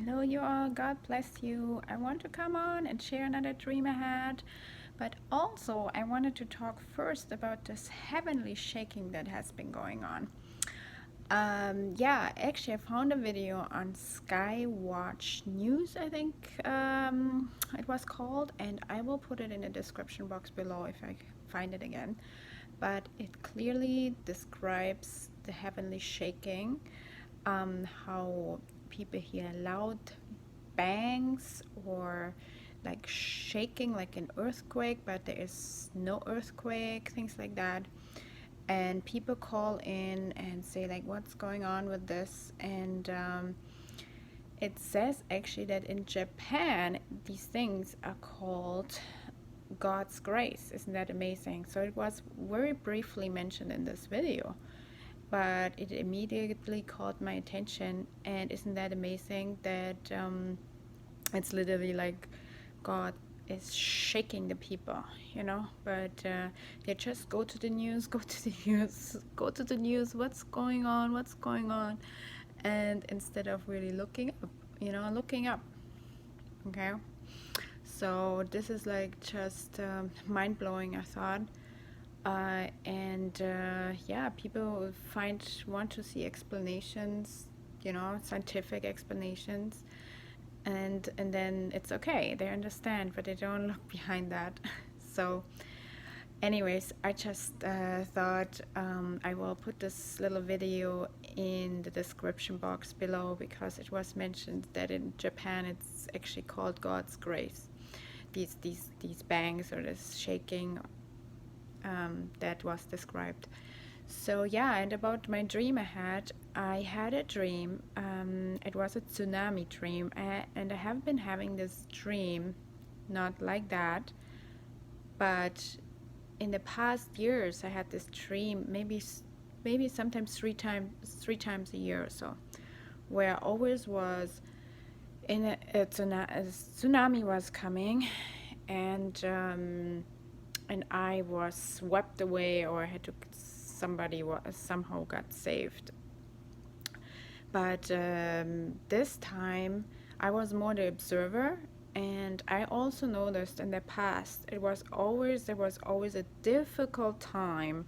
Hello, you all. God bless you. I want to come on and share another dream I had, but also I wanted to talk first about this heavenly shaking that has been going on. Yeah, actually, I found a video on Skywatch News, I think it was called, and I will put it in the description box below if I find it again. But it clearly describes the heavenly shaking, how people hear loud bangs or like shaking like an earthquake, but there is no earthquake, things like that. And people call in and say like, what's going on with this? And it says actually that in Japan these things are called God's grace. Isn't that amazing? So it was very briefly mentioned in this video, but it immediately caught my attention. And isn't that amazing that it's literally like God is shaking the people, but they just go to the news, go to the news, go to the news, what's going on, and instead of really looking up, looking up. Okay, so this is like just mind-blowing, I thought. And yeah, people want to see explanations, scientific explanations, and then it's okay, they understand, but they don't look behind that. So anyways, I just thought I will put this little video in the description box below, because it was mentioned that in Japan it's actually called God's grace, these bangs or this shaking that was described. So yeah, and about my dream I had a dream. It was a tsunami dream, and I have been having this dream, not like that, but in the past years I had this dream, maybe sometimes three times a year or so, where I always was in a tsunami was coming, and I was swept away, or I had to somebody somehow got saved. But this time I was more the observer, and I also noticed in the past there was always a difficult time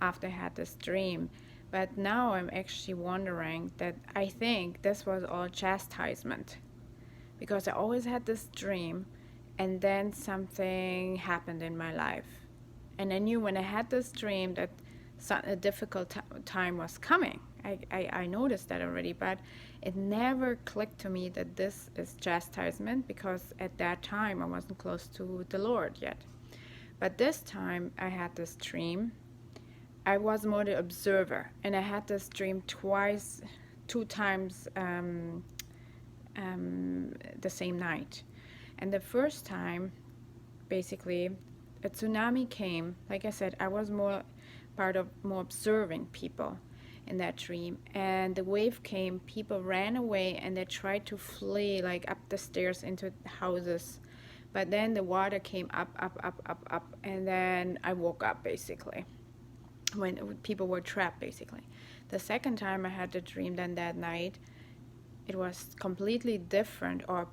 after I had this dream. But now I'm actually wondering that I think this was all chastisement, because I always had this dream and then something happened in my life, and I knew when I had this dream that a difficult time was coming. I noticed that already, but it never clicked to me that this is chastisement, because at that time I wasn't close to the Lord yet. But this time I had this dream, I was more the observer, and I had this dream two times the same night. And the first time, basically, a tsunami came. Like I said, I was more observing people in that dream. And the wave came, people ran away, and they tried to flee like up the stairs into houses. But then the water came up, and then I woke up, basically, when people were trapped, basically. The second time I had the dream, then that night, it was completely different, or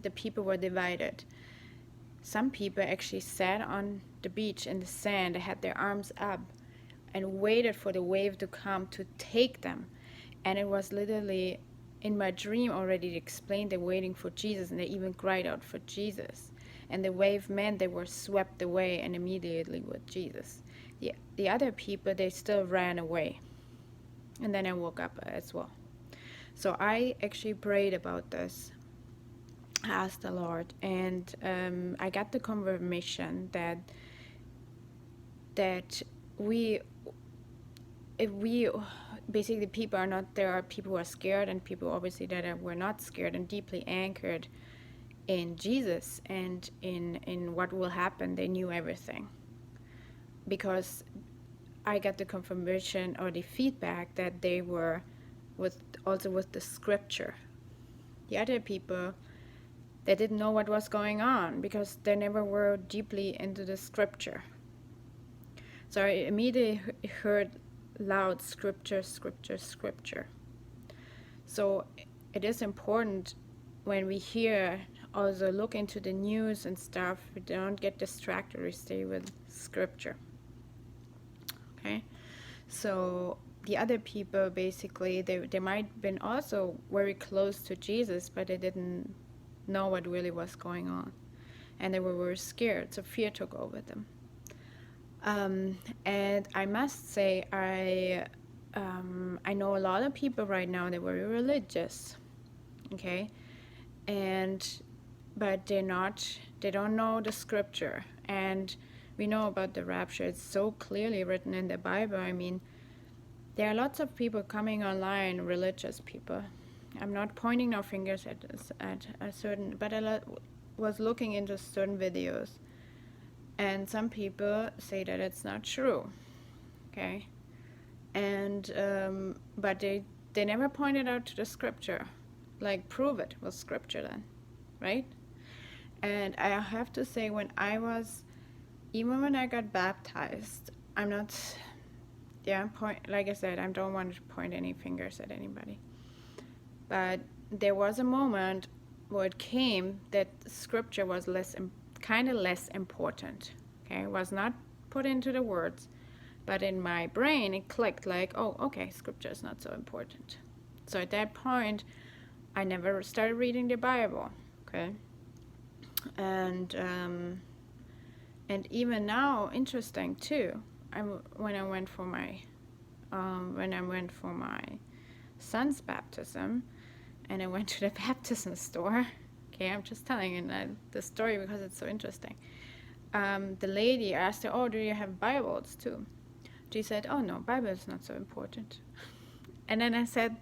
the people were divided. Some people actually sat on the beach in the sand, they had their arms up and waited for the wave to come to take them. And it was literally in my dream already explained, they're waiting for Jesus, and they even cried out for Jesus. And the wave meant they were swept away and immediately with Jesus. The other people, they still ran away. And then I woke up as well. So I actually prayed about this, asked the Lord, and I got the confirmation that if we basically, people are not, there are people who are scared, and people obviously that were not scared and deeply anchored in Jesus and in what will happen. They knew everything, because I got the confirmation or the feedback that they were with the scripture. The other people, they didn't know what was going on, because they never were deeply into the scripture. So I immediately heard loud scripture. So it is important when we hear, also look into the news and stuff, we don't get distracted, we stay with scripture. Okay, so the other people, basically, they might have been also very close to Jesus, but they didn't know what really was going on, and they were very scared, so fear took over them. And I must say, I know a lot of people right now, they're very religious, okay, but they don't know the scripture. And we know about the rapture, it's so clearly written in the Bible. I mean, there are lots of people coming online, religious people. I'm not pointing no fingers at a certain, but I was looking into certain videos, and some people say that it's not true, okay, and but they never pointed out to the scripture, like prove it with scripture then, right? And I have to say, even when I got baptized, I'm not, like I said, I don't want to point any fingers at anybody, but there was a moment where it came that scripture was kind of less important, okay? It was not put into the words, but in my brain it clicked like, oh, okay, scripture is not so important. So at that point, I never started reading the Bible, okay? And even now, interesting too, when I went for my son's baptism, and I went to the baptism store. Okay, I'm just telling you the story because it's so interesting. The lady asked her, "Oh, do you have Bibles too?" She said, "Oh no, Bible is not so important." And then I said,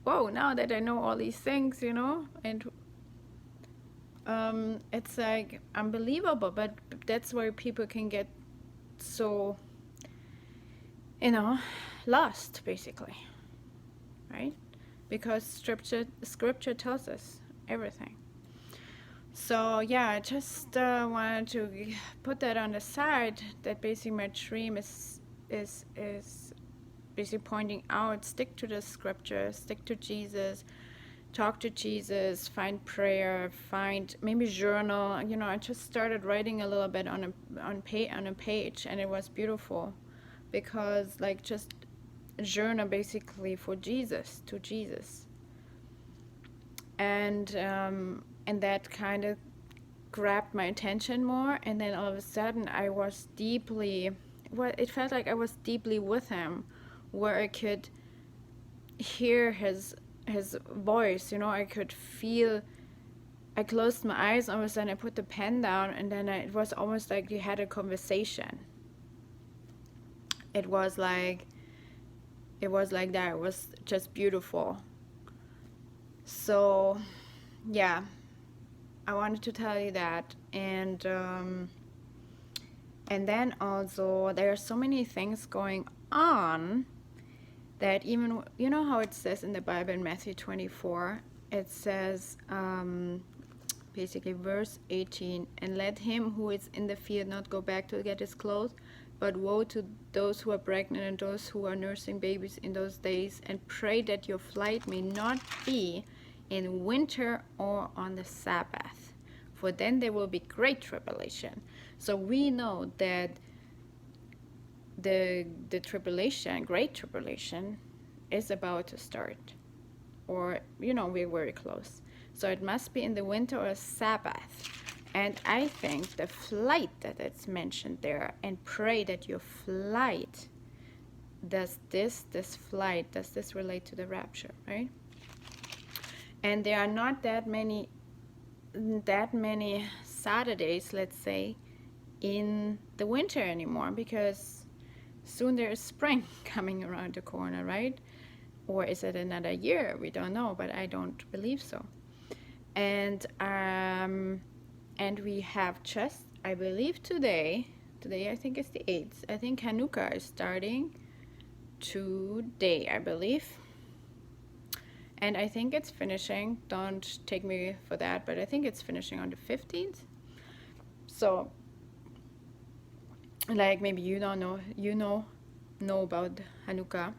"Whoa! Now that I know all these things, and it's like unbelievable." But that's where people can get so, lost, basically, right? Because scripture tells us everything. So yeah, I just wanted to put that on the side, that basically my dream is basically pointing out, stick to the scripture, stick to Jesus, talk to Jesus, find prayer, find maybe journal. I just started writing a little bit on a page, and it was beautiful, because like just journal basically for Jesus, to Jesus, and that kind of grabbed my attention more. And then all of a sudden it felt like I was deeply with him, where I could hear his voice, I could feel. I closed my eyes, all of a sudden I put the pen down, and then it was almost like we had a conversation. It was like that. It was just beautiful. So yeah, I wanted to tell you that. And then also there are so many things going on that even, how it says in the Bible in Matthew 24, it says, basically verse 18, "And let him who is in the field not go back to get his clothes, but woe to those who are pregnant and those who are nursing babies in those days, and pray that your flight may not be in winter or on the Sabbath, for then there will be great tribulation." So we know that the tribulation, great tribulation, is about to start, or we're very close. So it must be in the winter or Sabbath. And I think the flight that it's mentioned there, and pray that your flight, does this relate to the rapture, right? And there are not that many Saturdays, let's say, in the winter anymore, because soon there is spring coming around the corner, right? Or is it another year? We don't know, but I don't believe so. And we have just, I believe today I think it's the 8th. I think HANUKKAH is starting today, I believe. And I think it's finishing, don't take me for that, but I think it's finishing on the 15th. So, like, maybe you don't know, know about HANUKKAH.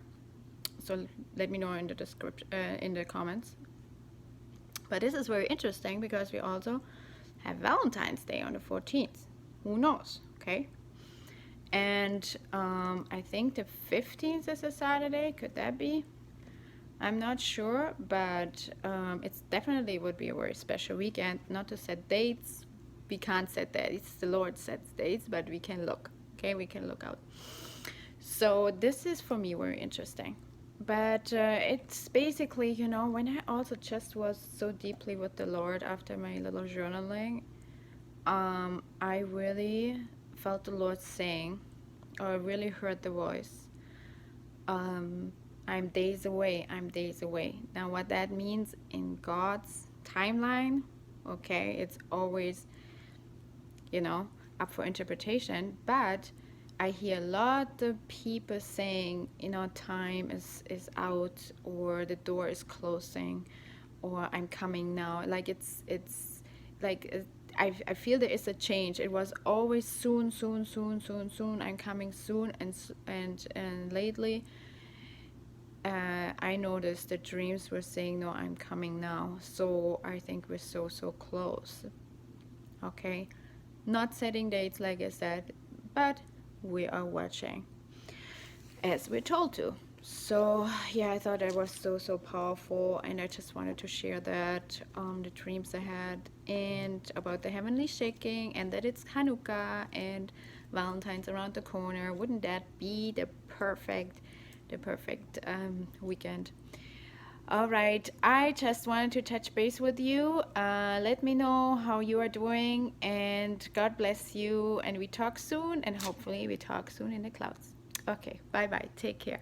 So let me know in the description, in the comments. But this is very interesting because we also have Valentine's Day on the 14th. Who knows? Okay. And I think the 15th is a Saturday. Could that be? I'm not sure, but it's definitely would be a very special weekend. Not to set dates. We can't set dates. The Lord sets dates, but we can look. Okay, we can look out. So this is for me very interesting. But it's basically, when I also just was so deeply with the Lord after my little journaling, I really felt the Lord saying, or I really heard the voice, I'm days away, I'm days away. Now, what that means in God's timeline, okay, it's always, up for interpretation, but I hear a lot of people saying, time is out, or the door is closing, or I'm coming now. Like it's like I feel there is a change. It was always soon, soon, soon, soon, soon. I'm coming soon, and lately, I noticed the dreams were saying, no, I'm coming now. So I think we're so close. Okay, not setting dates like I said, but we are watching as we're told to. So yeah, I thought that was so powerful, and I just wanted to share that, the dreams I had, and about the heavenly shaking, and that it's Hanukkah and Valentine's around the corner. Wouldn't that be the perfect weekend? All right, I just wanted to touch base with you. Let me know how you are doing, and God bless you, and we talk soon, and hopefully we talk soon in the clouds. Okay, bye bye. Take care.